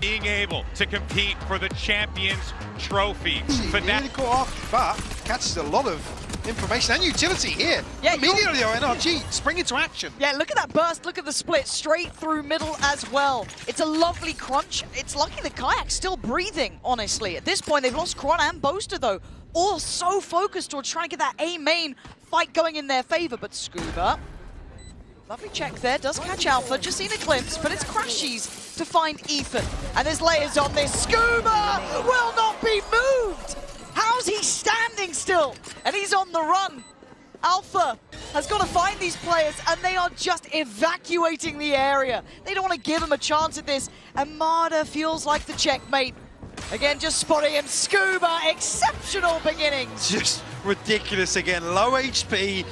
being able to compete for the Champions Trophy. Really caught off, but catches a lot of information and utility here. Yeah, immediately NRG spring into action. Yeah, look at that burst, look at the split, straight through middle as well. It's a lovely crunch. It's lucky the Kayak's still breathing, honestly. At this point, they've lost Kron and Boaster, though. All so focused towards trying to get that A main fight going in their favor, but Scuba, lovely check there, does catch Alpha, just seen a glimpse, but it's Crashies to find Ethan. And there's layers on this. Scuba will not be moved! How's he standing still? And he's on the run. Alpha has got to find these players, and they are just evacuating the area. They don't want to give him a chance at this, and Marder feels like the checkmate. Again, just spotting him. Scuba, exceptional beginnings. Just ridiculous again. Low HP,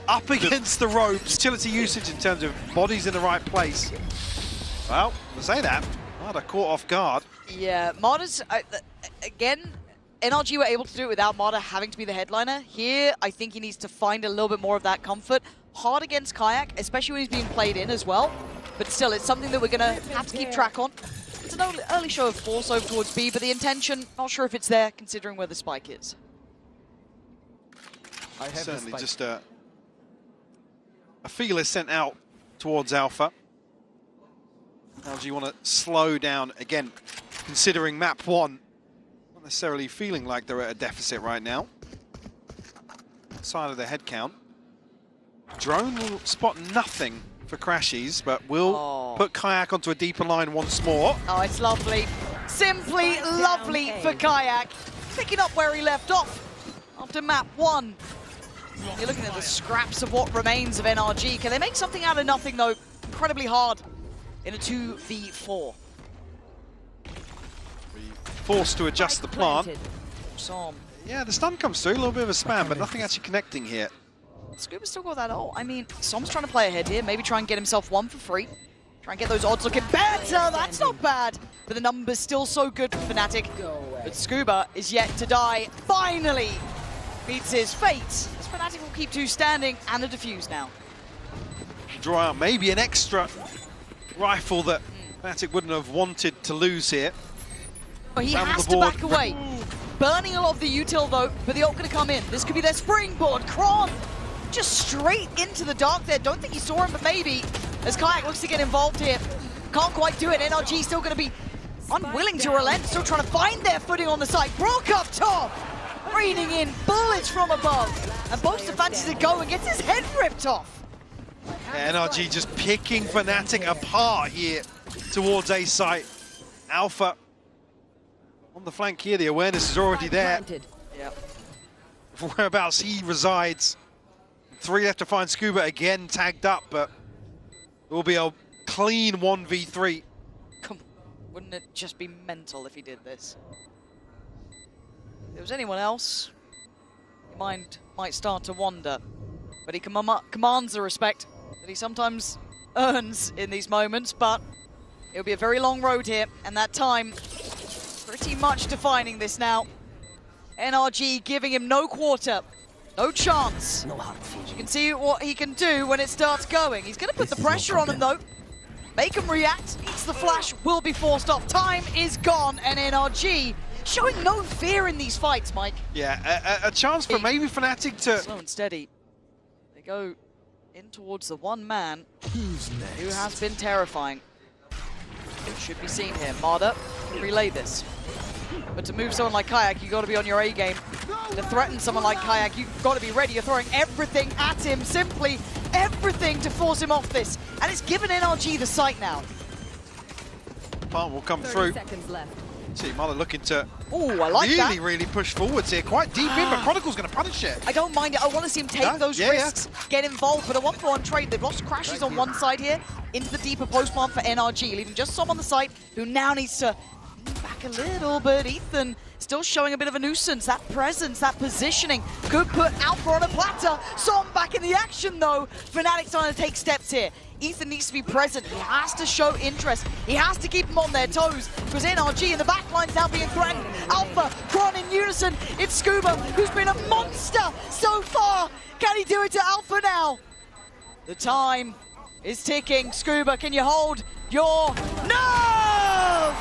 up against the ropes. Utility usage in terms of bodies in the right place. Well, to say that, Marder caught off guard. Yeah, Marder's, again, NRG were able to do it without Marder having to be the headliner. Here, I think he needs to find a little bit more of that comfort. Hard against Kayak, especially when he's being played in as well. But still, it's something that we're going to have to keep track on. It's an early show of force over towards B, but the intention, not sure if it's there, considering where the spike is. Certainly just a feel is sent out towards Alpha. NRG want to slow down, again, considering map 1. Not necessarily feeling like they're at a deficit right now. Outside of their head count. Drone will spot nothing for Crashies, but will put Kayak onto a deeper line once more. Oh, it's lovely. Simply lovely for Kayak. Picking up where he left off after map 1. You're looking at the scraps of what remains of NRG. Can they make something out of nothing, though? Incredibly hard in a 2v4. Forced to adjust the plant. Som. Yeah, the stun comes through, a little bit of a spam, but nothing actually connecting here. Scuba's still got that ult. I mean, Som's trying to play ahead here. Maybe try and get himself one for free. Try and get those odds looking better. That's not bad. But the number's still so good for Fnatic. But Scuba is yet to die. Finally beats his fate. As Fnatic will keep 2 standing and a defuse now. Draw out maybe an extra rifle that Fnatic wouldn't have wanted to lose here. But he has to back away. Burning a lot of the util though, but the ult gonna come in. This could be their springboard. Kron just straight into the dark there. Don't think he saw him, but maybe. As Kayak looks to get involved here. Can't quite do it. NRG still gonna be unwilling to relent. Still trying to find their footing on the side. Broke up top. Raining in bullets from above. And Boaster fancies to go and gets his head ripped off. Yeah, NRG just picking Fnatic apart here towards A site. Alpha on the flank here, the awareness is already there. Yep. Whereabouts he resides. 3 left to find Scuba again tagged up, but it will be a clean 1v3. Come on, wouldn't it just be mental if he did this? If there was anyone else, your mind might start to wander. But he commands the respect that he sometimes earns in these moments, but it'll be a very long road here, and that time pretty much defining this now. NRG giving him no quarter, no chance. You can see what he can do when it starts going. He's going to put the pressure on him though. Make him react. Eats the flash, will be forced off. Time is gone, and NRG showing no fear in these fights, Mike. Yeah, a chance for maybe Fnatic to... Slow and steady. They go in towards the one man who has been terrifying. It should be seen here. Marder can relay this. But to move someone like Kayak, you've got to be on your A game. To threaten someone like Kayak, you've got to be ready. You're throwing everything at him, simply everything to force him off this. And it's given NRG the sight now. Plant will come through. Seconds left. See, Marder looking to really push forwards here. Quite deep in, but Chronicle's going to punish it. I don't mind it. I want to see him take those risks, get involved. But a 1-for-1 trade. They've lost Crashies on one side here, into the deeper post plant for NRG, leaving just Som on the side, who now needs to move back a little bit. Ethan still showing a bit of a nuisance. That presence, that positioning could put Alpha on a platter. Som back in the action though. Fnatic trying to take steps here. Ethan needs to be present. He has to show interest. He has to keep them on their toes because NRG in the back line's now being threatened. Alpha, Kron in unison. It's Scuba who's been a monster so far. Can he do it to Alpha now? The time is ticking. Scuba, can you hold your nerve?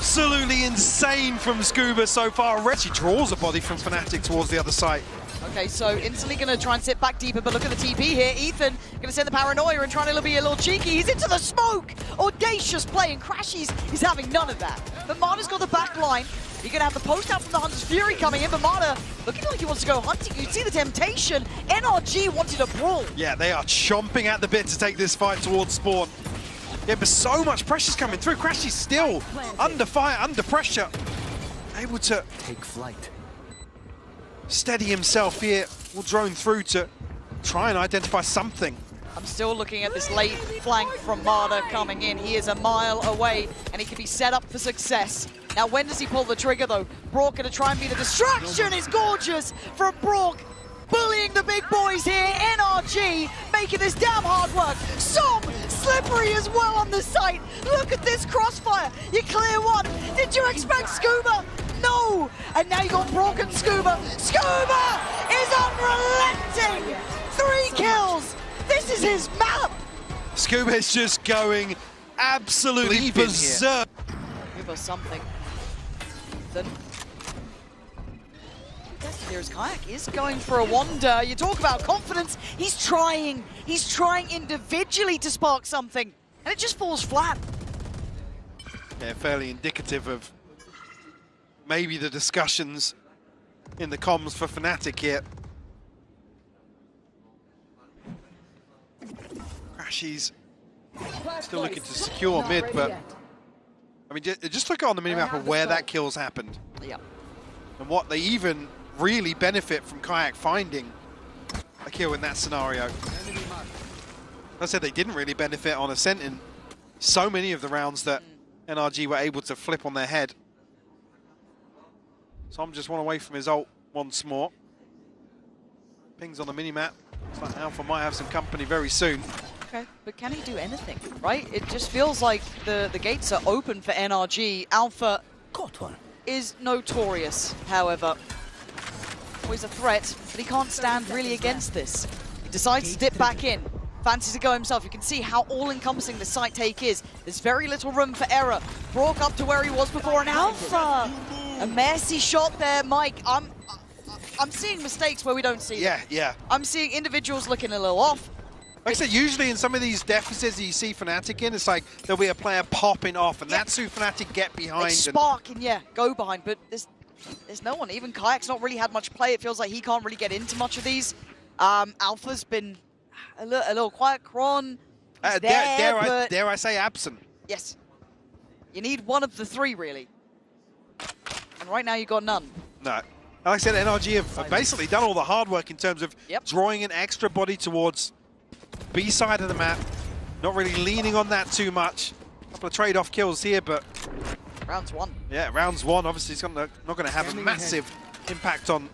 absolutely insane from Scuba so far. She draws a body from Fnatic towards the other side. Okay, so instantly going to try and sit back deeper, but look at the TP here. Ethan going to send the paranoia and trying to be a little cheeky. He's into the smoke! Audacious play, and Crashies is having none of that. But Marta's got the back line. You're going to have the post out from the Hunter's Fury coming in, but Marta looking like he wants to go hunting. You see the temptation. NRG wanted a brawl. Yeah, they are chomping at the bit to take this fight towards spawn. Yeah, but so much pressure's coming through. Crashy's still under fire, under pressure. Able to take flight. Steady himself here. Will drone through to try and identify something. I'm still looking at this late flank from Marta coming in. He is a mile away, and he can be set up for success. Now, when does he pull the trigger, though? Brock going to try and be the distraction. Is gorgeous from Brock. Bullying the big boys here. NRG making this damn hard work. Som, slippery as well on the site. Look at this crossfire. You clear one. Did you expect Scuba? No! And now you got Brock and Scuba. Scuba is unrelenting! 3 kills! This is his map! Scuba is just going absolutely berserk. Give us something. Ethan. Here's Kayak is going for a wander. You talk about confidence. He's trying. He's trying individually to spark something. And it just falls flat. Yeah, fairly indicative of maybe the discussions in the comms for Fnatic here. Crashies still looking to secure mid, but I mean, just look on the minimap of where that kill's happened. Yeah. And what they even really benefit from Kayak finding a kill in that scenario. I said they didn't really benefit on Ascent in so many of the rounds that NRG were able to flip on their head. Tom just one away from his ult once more. Pings on the minimap. Looks like Alpha might have some company very soon. Okay, but can he do anything, right? It just feels like the gates are open for NRG. Alpha is notorious, however. Always a threat, but he can't stand really against this. He decides to dip back in. Fancies to go himself. You can see how all-encompassing the site take is. There's very little room for error. Brock up to where he was before, and Alpha! A messy shot there, Mike. I'm seeing mistakes where we don't see them. Yeah. I'm seeing individuals looking a little off. Like I said, usually in some of these deficits that you see Fnatic in, it's like there'll be a player popping off, and that's who Fnatic get behind. They spark and go behind, but there's no one. Even Kayak's not really had much play. It feels like he can't really get into much of these. Alpha's been a little quiet. Kron, dare I say absent? Yes. You need one of the 3, really. And right now you got none. No. Like I said, NRG have basically done all the hard work in terms of drawing an extra body towards B side of the map. Not really leaning on that too much. A couple of trade-off kills here, but... Rounds 1. Yeah, rounds 1. Obviously, it's not going to have a massive impact on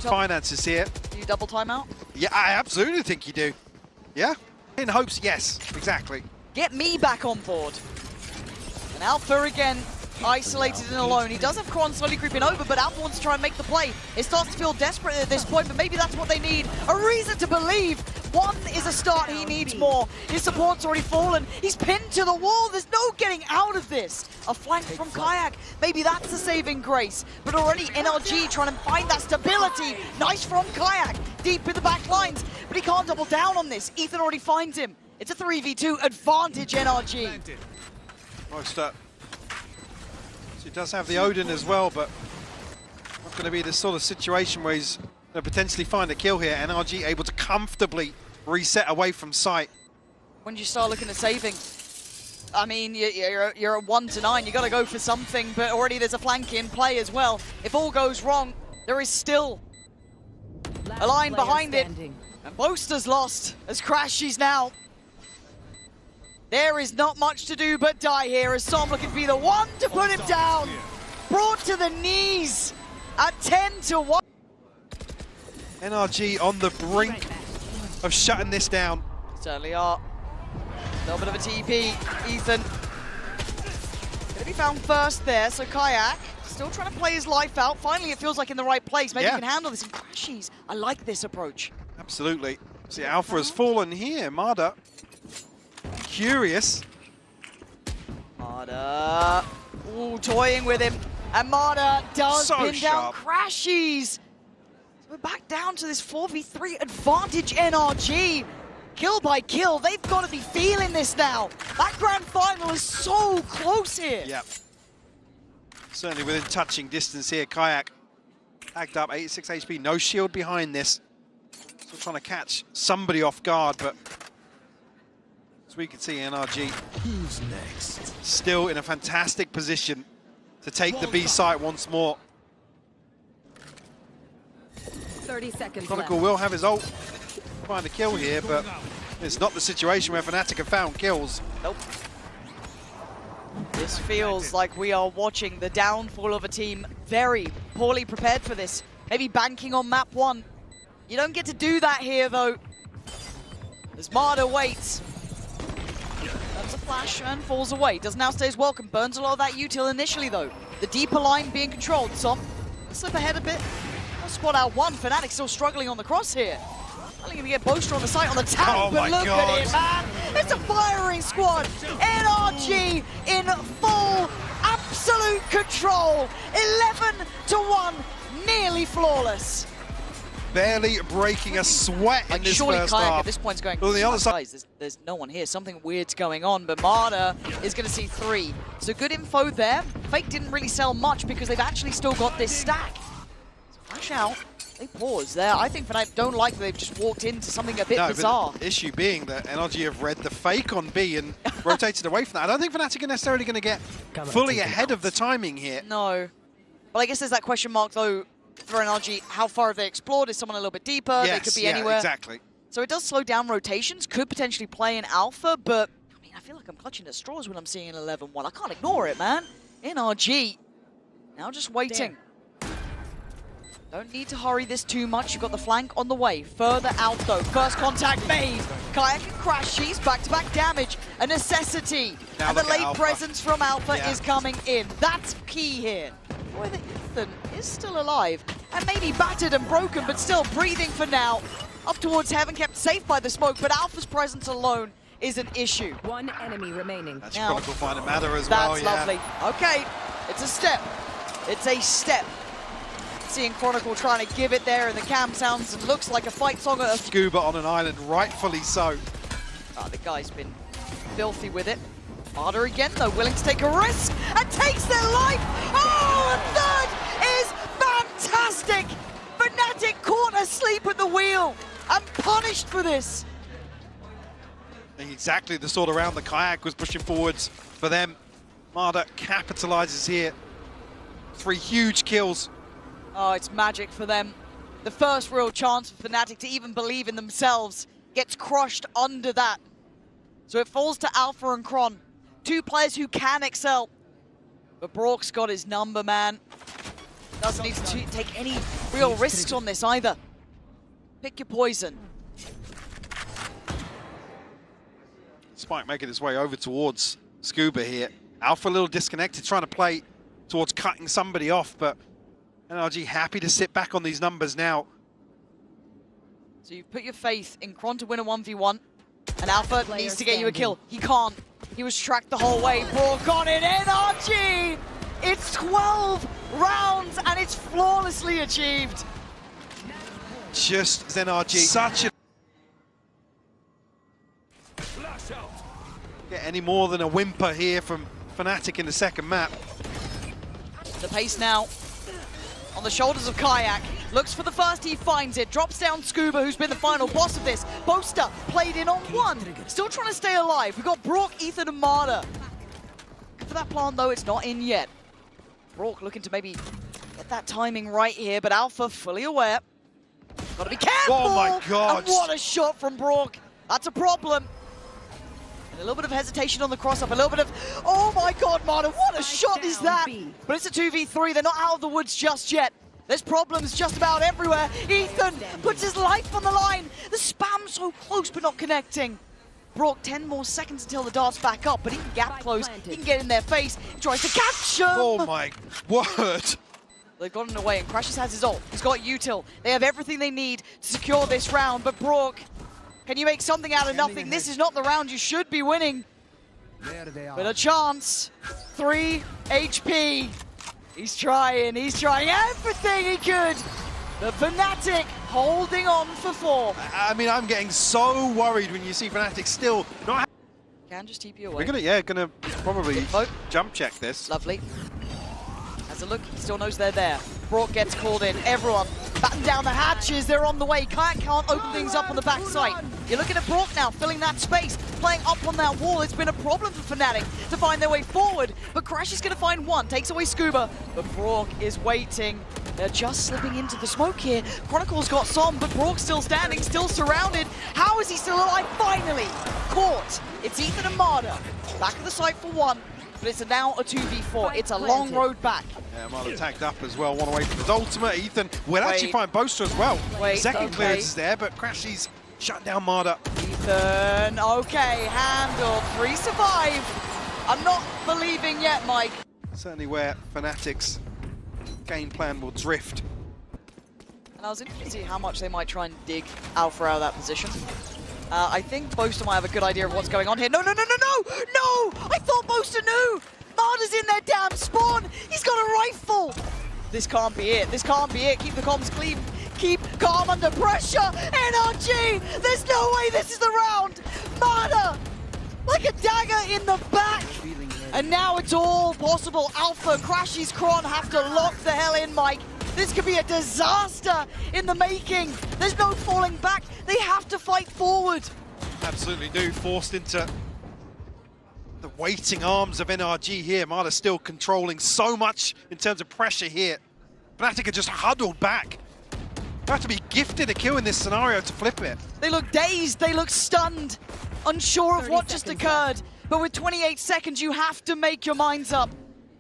finances here. Do you double timeout? Yeah, I absolutely think you do. Yeah? In hopes, yes. Exactly. Get me back on board. And Alpha again, isolated and alone. He does have Kron slowly creeping over, but Alpha wants to try and make the play. It starts to feel desperate at this point, but maybe that's what they need. A reason to believe. 1 is a start, he needs more. His support's already fallen. He's pinned to the wall. There's no getting out of this. A flank from Kayak. Maybe that's the saving grace. But already NRG trying to find that stability. Nice from Kayak. Deep in the back lines. But he can't double down on this. Ethan already finds him. It's a 3v2 advantage, NRG. Most he does have the Odin as well, but not going to be the sort of situation where he's going to potentially find a kill here. NRG able to comfortably reset away from sight. When do you start looking at saving? I mean, you're at 1 to 9. You got to go for something, but already there's a flank in play as well. If all goes wrong, there is still a line behind it. And Boaster's lost as Crashies now. There is not much to do but die here as Som looking to be the one to put him down. Brought to the knees at 10 to 1. NRG on the brink of shutting this down. Certainly are. A little bit of a TP. Ethan gonna be found first there, so Kayak still trying to play his life out. Finally, it feels like in the right place. Maybe he can handle this. And Crashies, I like this approach. Absolutely. See, Alpha has fallen here. Marta, curious. Marta Ooh, toying with him. And Marta does So pin down sharp. Crashies. So we're back down to this 4v3 advantage NRG. Kill by kill, they've got to be feeling this now. That grand final is so close here. Yep. Certainly within touching distance here. Kayak tagged up, 86 HP, no shield behind this. Still trying to catch somebody off guard, but as we can see, NRG Who's next? still in a fantastic position to take the B site once more. 30 seconds Chronicle left. will have his ult, find a kill here, but it's not the situation where Fnatic have found kills. Nope. This feels like we are watching the downfall of a team very poorly prepared for this. Maybe banking on map 1. You don't get to do that here, though. As Marta waits. Burns a flash and falls away. Doesn't outstay his welcome. Burns a lot of that util initially, though. The deeper line being controlled. Som, slip ahead a bit. Squad out 1. Fnatic still struggling on the cross here. Only going to get Boaster on the site on the tank, Oh but my look God. at it, man. It's a firing squad. NRG in full, absolute control. 11-1, nearly flawless. Barely breaking a sweat in Like, this surely first Kayak half. at this point is going, On the other side, guys, there's no one here. Something weird's going on, but Marta is going to see 3. So good info there. Fake didn't really sell much because they've actually still got this stack. So flash out. They pause there. I think Fnatic don't like that they've just walked into something a bit bizarre. But the issue being that NRG have read the fake on B and rotated away from that. I don't think Fnatic are necessarily going to get fully ahead of the timing here. No. But I guess there's that question mark, though, for NRG. How far have they explored? Is someone a little bit deeper? Yes, They could be anywhere. Exactly. So it does slow down rotations. Could potentially play in alpha, but I mean, I feel like I'm clutching at straws when I'm seeing an 11-1. I can't ignore it, man. NRG now just waiting. Don't need to hurry this too much. You've got the flank on the way. Further out, though. First contact made. Kayak and Crashies, back-to-back damage. A necessity. Now and the look at late Alpha. presence from Alpha Yeah. is coming in. That's key here. Boy, the Ethan is still alive. And maybe battered and broken, but still breathing for now. Up towards heaven, kept safe by the smoke, but Alpha's presence alone is an issue. One enemy remaining. That's Now, Chronicle find a matter as That's well. Yeah. lovely. Okay, it's a step. It's a step. Seeing Chronicle trying to give it there, and the cam sounds and looks like a fight song. Scuba on an island, rightfully so. Oh, the guy's been filthy with it. Marta again, though, willing to take a risk and takes their life. Oh, a third is fantastic. Fnatic caught asleep at the wheel and punished for this. Exactly the sort of round the Kayak was pushing forwards for them. Marta capitalizes here. 3 huge kills. Oh, it's magic for them. The first real chance for Fnatic to even believe in themselves gets crushed under that. So it falls to Alpha and Kron. 2 players who can excel. But Brock's got his number, man. Doesn't need to take any real risks on this either. Pick your poison. Spike making his way over towards Scuba here. Alpha a little disconnected, trying to play towards cutting somebody off, but NRG happy to sit back on these numbers now. So you've put your faith in Kron to win a 1v1, and Alpha needs to get you a kill. He can't. He was tracked the whole way. Brock on it, NRG! It's 12 rounds, and it's flawlessly achieved. Just as NRG, such a... Get any more than a whimper here from Fnatic in the second map. The pace now on the shoulders of Kayak. Looks for the first, he finds it. Drops down Scuba, who's been the final boss of this. Boaster played in on 1. Still trying to stay alive. We've got Brock, Ethan, and Marta. Good for that plan, though, it's not in yet. Brock looking to maybe get that timing right here, but Alpha fully aware. Gotta be careful! Oh my God! And what a shot from Brock. That's a problem. And a little bit of hesitation on the cross-up, a little bit of... Oh my God, Marta, what a shot is that? But it's a 2v3, they're not out of the woods just yet. There's problems just about everywhere. Ethan puts his life on the line. The spam so close but not connecting. Brock, 10 more seconds until the dart's back up, but he can gap close, he can get in their face. He tries to catch him. Oh my word! They've gotten away, and Crashes has his ult. He's got util. They have everything they need to secure this round, but Brock, can you make something out of nothing? This is not the round you should be winning. There they are. With a chance. 3 HP. He's trying everything he could. The Fnatic holding on for 4. I mean, I'm getting so worried when you see Fnatic still not. Can just TP away. We're gonna probably Vote. jump check this. Lovely. Has a look, he still knows they're there. Brock gets called in, everyone batten down the hatches, they're on the way. Kayak can't open things up on the backside. You're looking at Brock now, filling that space, playing up on that wall. It's been a problem for Fnatic to find their way forward, but Crash is gonna find one, takes away Scuba, but Brock is waiting. They're just slipping into the smoke here. Chronicle's got some, but Brock's still standing, still surrounded. How is he still alive? Finally caught. It's Ethan and Marder. Back of the site for 1, but it's now a 2v4. It's a long road back. Yeah, Marder tagged up as well, one away from his ultimate. Ethan will actually find Boaster as well. Second clearance is there, but Crashy's shut down Marder. Ethan, okay, handled. 3 survive. I'm not believing yet, Mike. Certainly where Fnatic's game plan will drift. And I was interested to see how much they might try and dig Alpha out of that position. I think Boaster might have a good idea of what's going on here. No! I thought Boaster knew! Marder's in their damn spawn! He's got a rifle! This can't be it. This can't be it. Keep the comms clean. Keep calm under pressure. NRG! There's no way this is the round! Marder! Like a dagger in the back! And now it's all possible. Alpha, Crashy's Kron have to lock the hell in, Mike. This could be a disaster in the making. There's no falling back. They have to fight forward. Absolutely do. Forced into the waiting arms of NRG here. Marder still controlling so much in terms of pressure here. Fnatic are just huddled back. They have to be gifted a kill in this scenario to flip it. They look dazed. They look stunned. Unsure of what just occurred. But with 28 seconds, you have to make your minds up.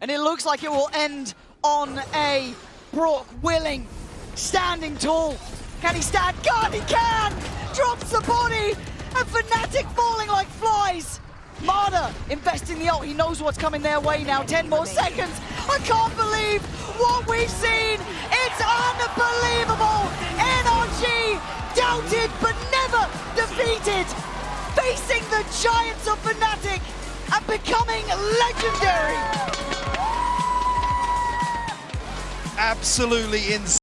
And it looks like it will end on a Brock willing, standing tall. Can he stand? God, he can! Drops the body, and Fnatic falling like flies. Marder investing the ult. He knows what's coming their way now. 10 more seconds. I can't believe what we've seen. It's unbelievable. NRG doubted but never defeated. Facing the giants of Fnatic and becoming legendary. Absolutely insane.